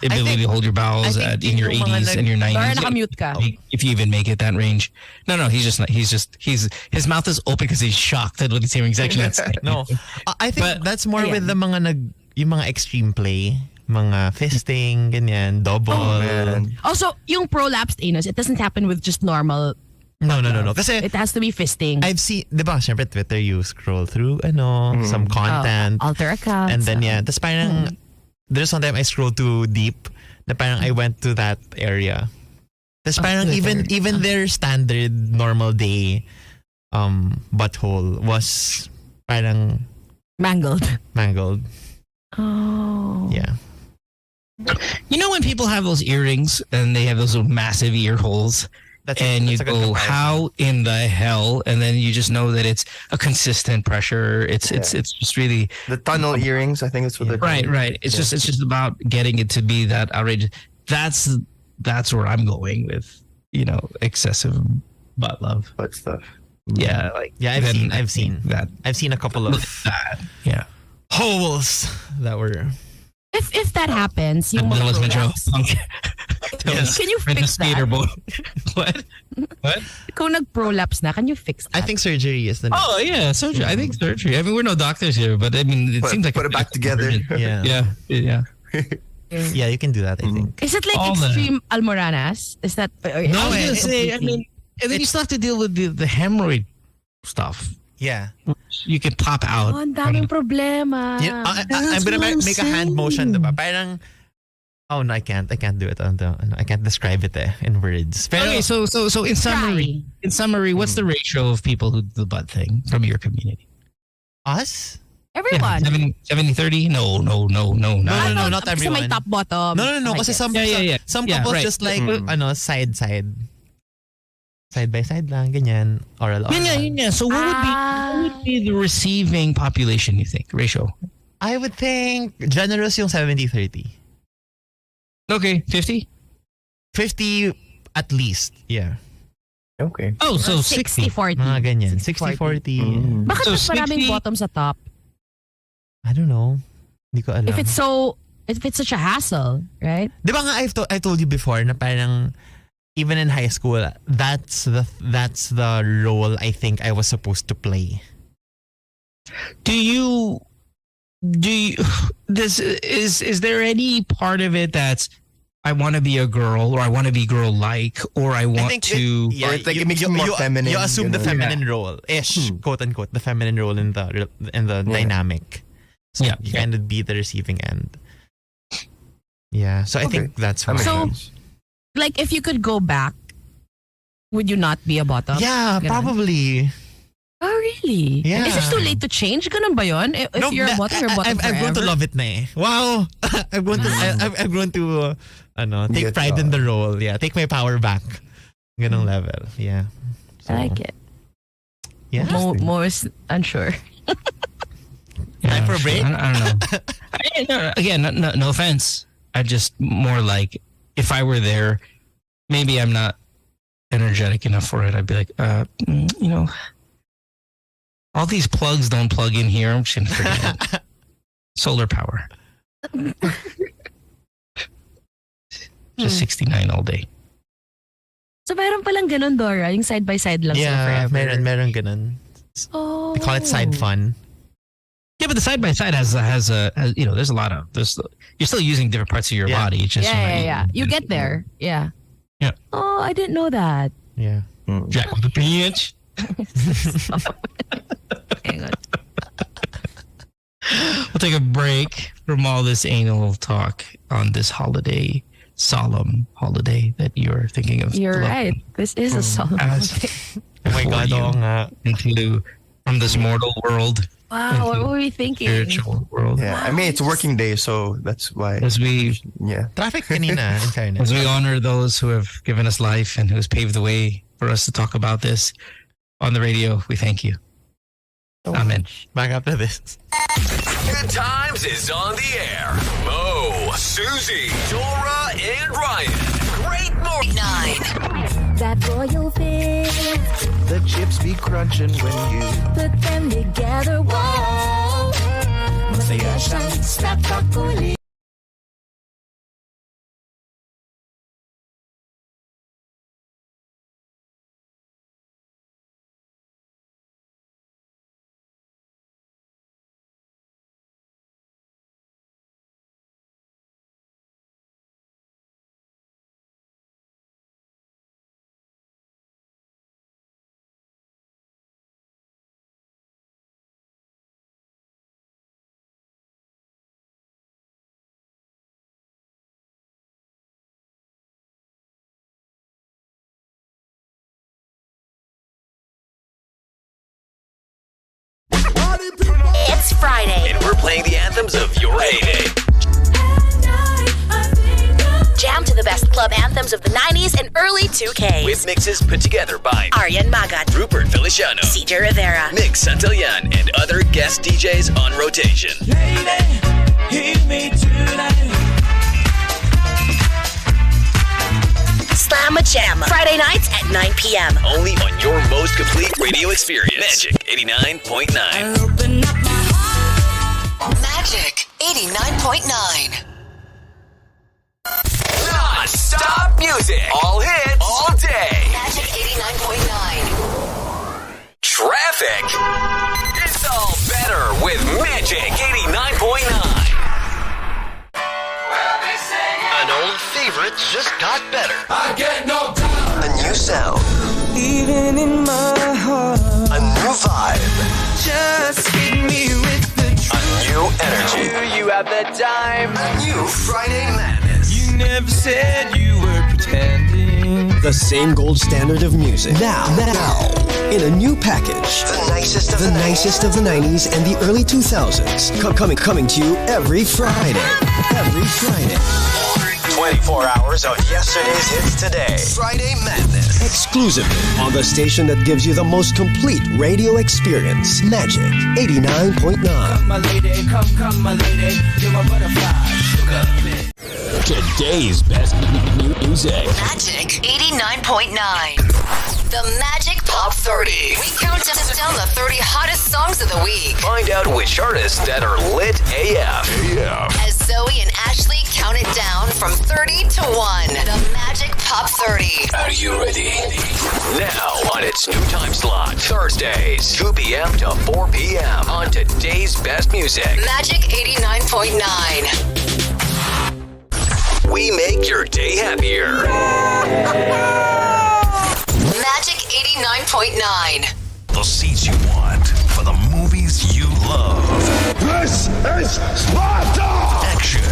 ability to hold your bowels in your 80s and your 90s. Dora, nakamute ka. If you even make it that range. No, he's just not. His mouth is open because he's shocked at what he's hearing. He's actually not. No, I think that's more with the yung mga extreme play, mga fisting, ganyan, double. Also, yung prolapsed anus, it doesn't happen with just normal. No. Kasi it has to be fisting. I've seen, di ba, syempre Twitter, you scroll through, some content. Alter accounts. And then, tas parang, there's one time I scrolled too deep, na parang I went to that area. Tas parang even their standard normal day butthole was parang mangled. Oh. Yeah. You know when people have those earrings and they have those massive ear holes? You go, how in the hell? And then you just know that it's a consistent pressure. It's just really the tunnel earrings. I think it's what they're right. It's just about getting it to be that outrageous. That's where I'm going with excessive butt love, butt stuff. Yeah, I've seen that. I've seen a couple of that. Yeah, holes that were. If that happens, yung mga prolapse, can you fix that? What? Kung nag-prolapse na, can you fix that? I think surgery is the next. Oh yeah, surgery. I think surgery. I mean, we're no doctors here, but I mean, it seems like put it back together. Yeah. Yeah, you can do that. I think. Is it like extreme almoranas? Is that? No, I was gonna say. I mean, and then you still have to deal with the hemorrhoid stuff. Yeah. You can pop out. Oh, ang daming problema. I'm gonna make a hand motion, diba? Parang, oh no, I can't do it. I can't describe it in words. Pero, okay, so in summary, what's the ratio of people who do the butt thing from your community? Us? Everyone. 70-30? No, not everyone. Kasi may top bottom. No. Kasi some couples right. just like side by side lang, ganyan, oral. Yun. So what would be the receiving population, you think, ratio? I would think generous yung 70-30. Okay, 50? 50 at least, yeah. Okay. Oh, so 60-40. Mga ganyan, 60-40. Bakit mas maraming bottom sa top? I don't know. Hindi ko alam. If it's such a hassle, right? Di ba nga I told you before na parang even in high school, that's the role I think I was supposed to play. Is there any part of it that's I want to be a girl, or I want to be girl-like, or I want to... it makes you more feminine. You assume the feminine role-ish, quote-unquote, the feminine role in the dynamic. So you kind of be the receiving end. Yeah, so I think that's why. So, like, if you could go back, would you not be a bottom? Yeah, probably. Oh, really? Yeah. Is it too late to change? Ganun ba yun? If you're a bottom, you're a bottom I've grown to love it na eh. Wow! I've grown to take pride in the role. Yeah, take my power back. Ganong level. Yeah. So, I like it. Yeah. Most unsure. Time for a break? I don't know. Again, no offense. I just more like, if I were there, maybe I'm not energetic enough for it. I'd be like, all these plugs don't plug in here. I'm just going to forget it. Solar power. Just 69 all day. So meron palang ganun, Dora? Yung side by side lang sila yeah, forever. meron ganun. Oh. We call it side fun. Yeah, but the side by side has there's a lot of you're still using different parts of your body. It's just Yeah. You get there. Yeah. Yeah. Oh, I didn't know that. Yeah. Jack with the pinch. Hang on. We'll take a break from all this anal talk on this solemn holiday that you're thinking of. You're right. This is a solemn holiday. Oh my God, oo nga. From this mortal world. Wow, what were we thinking? Spiritual world. Yeah, I mean, it's a working day, so that's why. As we Traffic kanina, in fairness. As we honor those who have given us life and who has paved the way for us to talk about this on the radio, we thank you. Amen. Back after this. Good Times is on the air. Mo, Susie, Dora, and Ryan. Great morning. 9. That royal feel. The chips be crunching when you put them together. Whoa. Masaya siyang napakuli. It's Friday. And we're playing the anthems of your heyday. Jam to the best club anthems of the 90s and early 2Ks. With mixes put together by Aryan Magat, Rupert Feliciano, CJ Rivera, Nick Santillan, and other guest DJs on rotation. Lady, hear me tonight. Slamma Jamma. Friday nights at 9 p.m. Only on your most complete radio experience. Magic 89.9. Open up my heart. Magic 89.9. Non-stop music. All hits. All day. Magic 89.9. Traffic. It's all better with Magic 89.9. An old favorite just got better. I get no doubt. A new sound. Even in my heart. A new vibe. Just hit me with the A new energy. you have the time. A new Friday madness. You never said you were pretending. The same gold standard of music. Now, in a new package. The nicest of The nicest of the 90s and the early 2000s. Coming to you every Friday. Every Friday. 24 hours of yesterday's hits today. Friday Madness. Exclusively on the station that gives you the most complete radio experience. Magic 89.9. My lady, come, my lady. You're my butterfly, sugar. Today's best music. Magic 89.9. The Magic Pop 30. We count down the 30 hottest songs of the week. Find out which artists that are lit AF. As Zoe and Ashley count it down from 30 to 1. The Magic Pop 30. Are you ready? Now on its new time slot. Thursdays, 2 p.m. to 4 p.m. on today's best music. Magic 89.9. We make your day happier. Magic 89.9. The seats you want for the movies you love. This is Sparta! Action.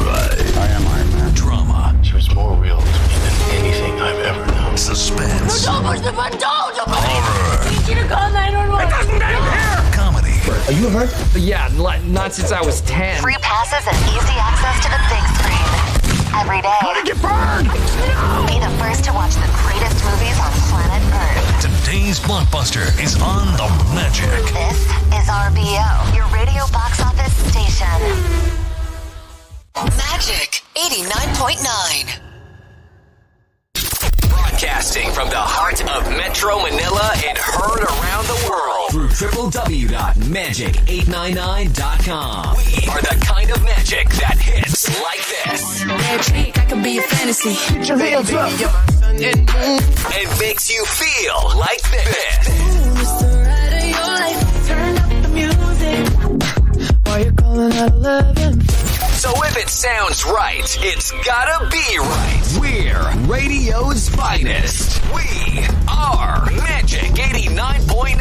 Right. I am Iron Man. Drama. She was more real to me than anything I've ever known. Suspense. Horror. I need you to call 911. It doesn't end here! Comedy. Are you hurt? Yeah, not since I was 10. Free passes and easy access to the big screen. Every day. How to get burned? Be the first to watch the greatest movies on planet Earth. Today's blockbuster is on the Magic. This is RBO, your radio box office station. Magic 89.9. Broadcasting from the heart of Metro Manila and heard around the world Through www.magic899.com. We are the kind of magic that hits like this. Magic, I can be a fantasy. Put your hands up. And makes you feel like this. it sounds right, it's gotta be right. We're radio's finest. We are Magic 89.9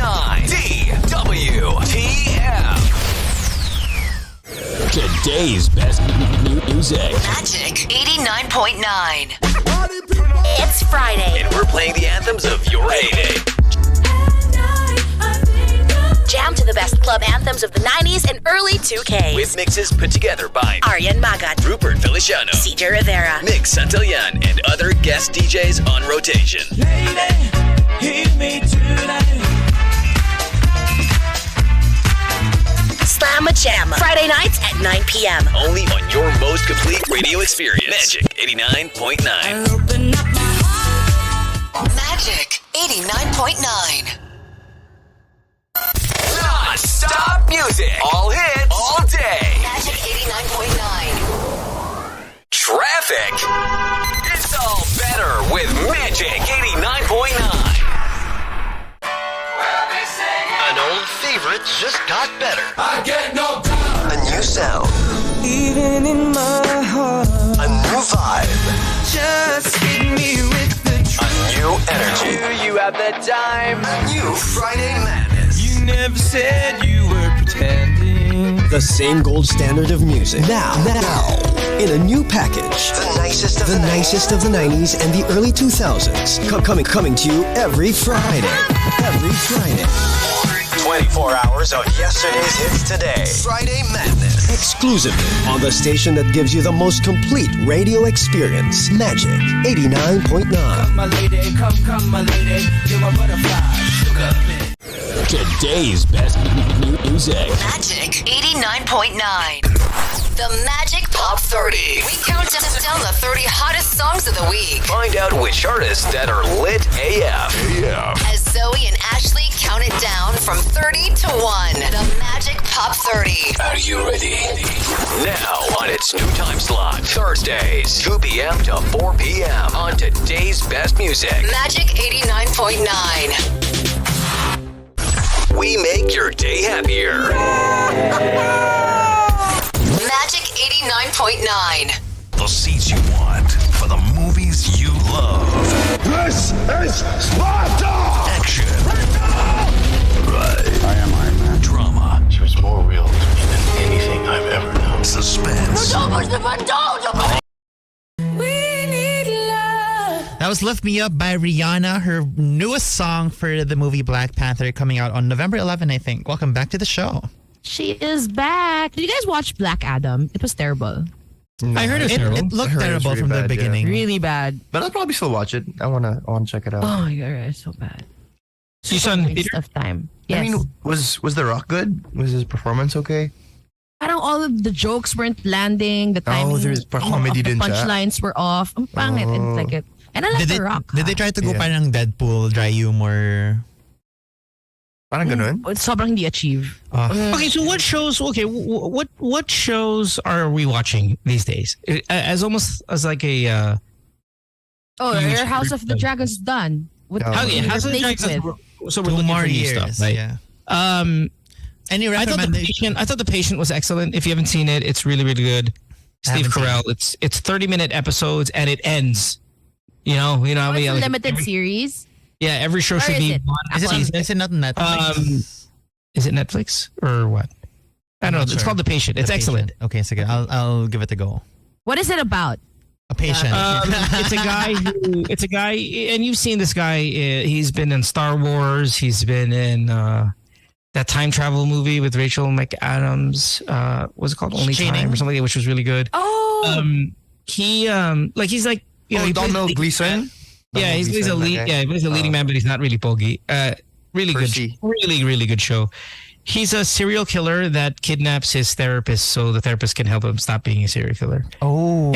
DWTM. Today's best music. Magic 89.9. It's Friday. And we're playing the anthems of your heyday. Jam to the best club anthems of the 90s and early 2Ks. With mixes put together by Aryan Magat, Rupert Feliciano, CJ Rivera, Nick Santillan, and other guest DJs on rotation. Lady, hear me tonight. Slamma Jamma. Friday nights at 9 p.m. Only on your most complete radio experience. Magic 89.9. Magic 89.9. Non-stop music. All hits. All day. Magic 89.9. Traffic. It's all better with Magic 89.9. An old favorite just got better. I get no doubt. A new sound. Even in my heart, A new vibe. just hit me with the A new energy. You have the time. A new Friday madness. You never said you were pretending. The same gold standard of music. Now, in a new package. The nicest of the 90s and the early 2000s. Coming to you every Friday. Every Friday. 24 hours of yesterday's hits today. Friday Madness. Exclusively on the station that gives you the most complete radio experience. Magic 89.9. My lady, come, my lady. You're my butterfly. Sugar. Today's best music. Magic 89.9. The Magic Top 30. We count down the 30 hottest songs of the week. Find out which artists that are lit AF. As Zoe and Ashley count it down from 30 to 1. The Magic Top 30. Are you ready? Now on its new time slot. Thursdays, 2 p.m. to 4 p.m. on today's best music. Magic 89.9. We make your day happier. Magic 89.9. The seats you want for the movies you love. This is Sparta! Action. Right. I am Iron Man. Drama. She was more real to me than anything I've ever known. Suspense. That was Lift Me Up by Rihanna, her newest song for the movie Black Panther, coming out on November 11, I think. Welcome back to the show. She is back. Did you guys watch Black Adam? It was terrible. No, I heard it's terrible. It looked I heard it was terrible really from the bad, yeah. beginning. Really bad. But I'll probably still watch it. I wanna check it out. Oh my god, it's so bad. You saw in Waste theater? of time. Yes. I mean, was The Rock good? Was his performance okay? Parang all of the jokes weren't landing. The timing there's comedy of the din siya. punchlines were off. Ang pangit. I didn't like it. And I like The Rock. Did they try to go Yeah. parang Deadpool, dry humor? Parang ganun. Sobrang hindi achieve. Okay, so what shows? Okay, what shows are we watching these days? As almost as like a. Your House of the Dragons is done. What Oh, Okay, House of the replace it Dragons. So we're 2 looking more for new years. stuff, right? Yeah. I Any thought recommendation? the patient was excellent. If you haven't seen it, it's really, really good. Steve haven't seen Carell. It's 30-minute episodes and it ends. You know how it's many a like, limited series. every show Where should is be it? one Is season. it not Netflix? Is it Netflix or what? I don't know. not It's sure. called The Patient. It's The excellent. Patient. Okay, so good. I'll give it a go. What is it about? A patient. It's a guy, and you've seen this guy. He's been in Star Wars. He's been in that time travel movie with Rachel McAdams. What's it called? Only Shining. Time or something, which was really good. Oh, He's like he plays Donald the- Gleason. Yeah, he's a lead. okay. Yeah, he's a leading man, but he's not really pogy. Really Percy. good, really good show. He's a serial killer that kidnaps his therapist, so the therapist can help him stop being a serial killer. Oh.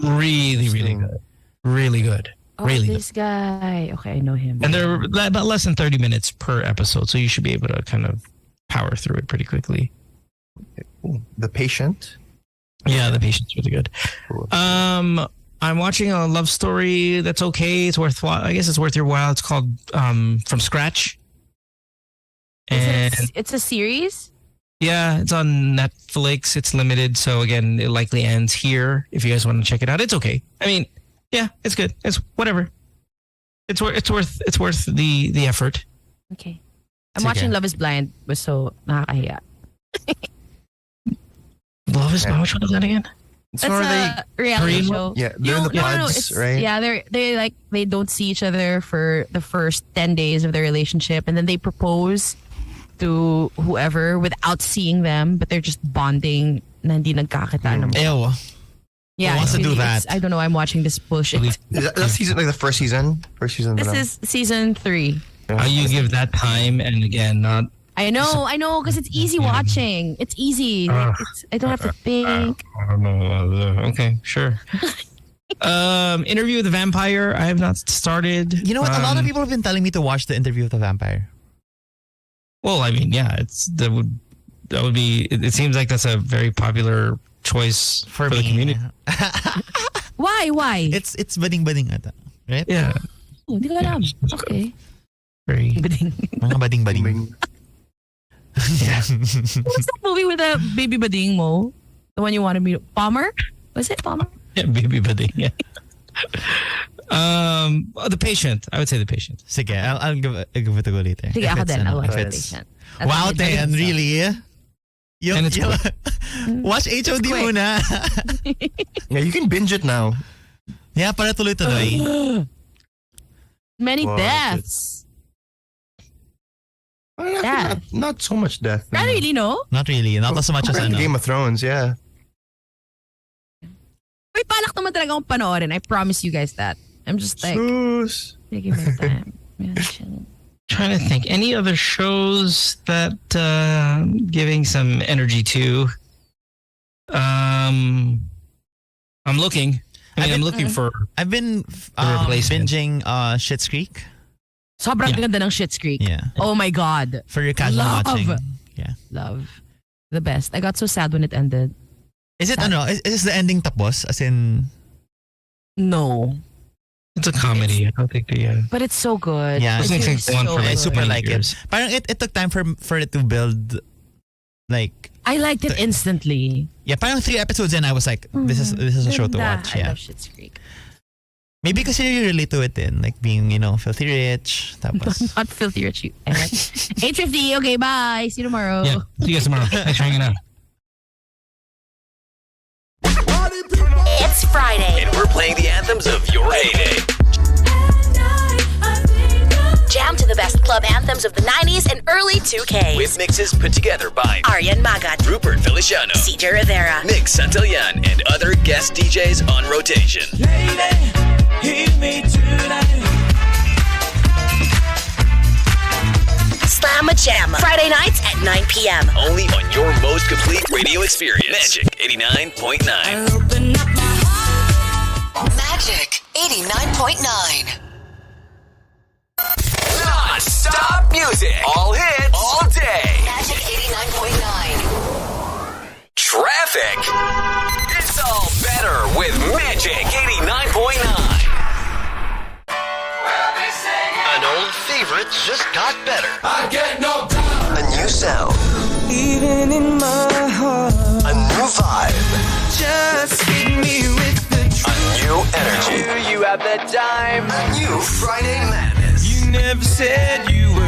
Really good. Really good. Really good. this guy. Okay, I know him. And they're about less than 30 minutes per episode, so you should be able to kind of power through it pretty quickly. Ooh, The Patient. Yeah, The Patient's really good. Cool. I'm watching a love story that's okay. It's worthwhile. I guess it's worth your while. It's called From Scratch. And It's a series. Yeah, it's on Netflix. It's limited, so again, it likely ends here. If you guys want to check it out, it's okay. I mean, yeah, it's good. It's whatever. It's worth the effort. Okay. I'm watching Love is Blind. Was so nakakahiya. Love is Blind. Which one is that again? That's a reality show. Yeah, they're in the pods, right? Yeah, they don't see each other for the first 10 days of their relationship, and then they propose to whoever without seeing them, but they're just bonding. Na hindi nagkakita naman. Ew. Yeah, who wants to do that? I don't know. I'm watching this bullshit. Is that season, like the first season? First season. This is season 3. You give that time, and again, not. I know, because it's easy watching. It's easy. I don't have to think. I don't know. Okay, sure. Interview with the Vampire. I have not started. You know what? A lot of people have been telling me to watch the Interview with the Vampire. Well, I mean, yeah, that would be. It seems like that's a very popular choice for the community. Why? It's bading-bading ata, right? Yeah. Oh, hindi ko alam. Okay. Very bading. Mga bading-bading. Yeah. What's that movie with the baby bading mo? The one you wanted me to... Palmer? Was it Palmer? Yeah, baby bading. Yeah. The Patient. I would say The Patient. Sige, I'll give it a go later. Sige, ako din. I'll watch The Patient. Wow, Ten, really? And it's watch HOD muna. Yeah, you can binge it now. Yeah, para tuloy-tuloy. Many deaths. Not so much death. Not really, no? Not really. Not as much as Game of Thrones, yeah. Uy, palak naman talaga akong panoorin. I promise you guys that. I'm just like taking my time. Yeah, chilling. Trying to think. Any other shows that giving some energy to? I'm looking. I'm looking for. I've been binging Schitt's Creek. Sobrang ganda ng Schitt's Creek. Yeah. Oh my God. For your casual watching. Yeah. Love. The best. I got so sad when it ended. Is it is the ending tapos? As in... No. It's a comedy. I don't think But it's so good. Yeah. I super like it. Parang it took time for it to build like... I liked it instantly. Yeah, parang 3 episodes in I was like, this is a show to watch. Yeah. I love Schitt's Creek. Maybe because you relate to it then, like being, filthy rich. Tapos. Not filthy rich. 8:50. Okay, bye. See you tomorrow. Yeah. See you guys tomorrow. Thanks for hanging out. It's Friday, and we're playing the anthems of your heyday. Jam to the best club anthems of the 90s and early 2Ks. With mixes put together by Aryan Magat, Rupert Feliciano, CJ Rivera, Nick Santillan, and other guest DJs on rotation. Lady, hear me tonight. Slamma Jamma, Friday nights at 9 p.m. Only on your most complete radio experience. Magic 89.9. Magic 89.9. Non-stop music. All hits. All day. Magic 89.9. Traffic. It's all better with Magic 89.9. An old favorite just got better. I get no doubt. A new sound. Even in my heart. A new vibe. Just hit me with the truth. A new energy. You have the time. A new Friday madness. You never said you were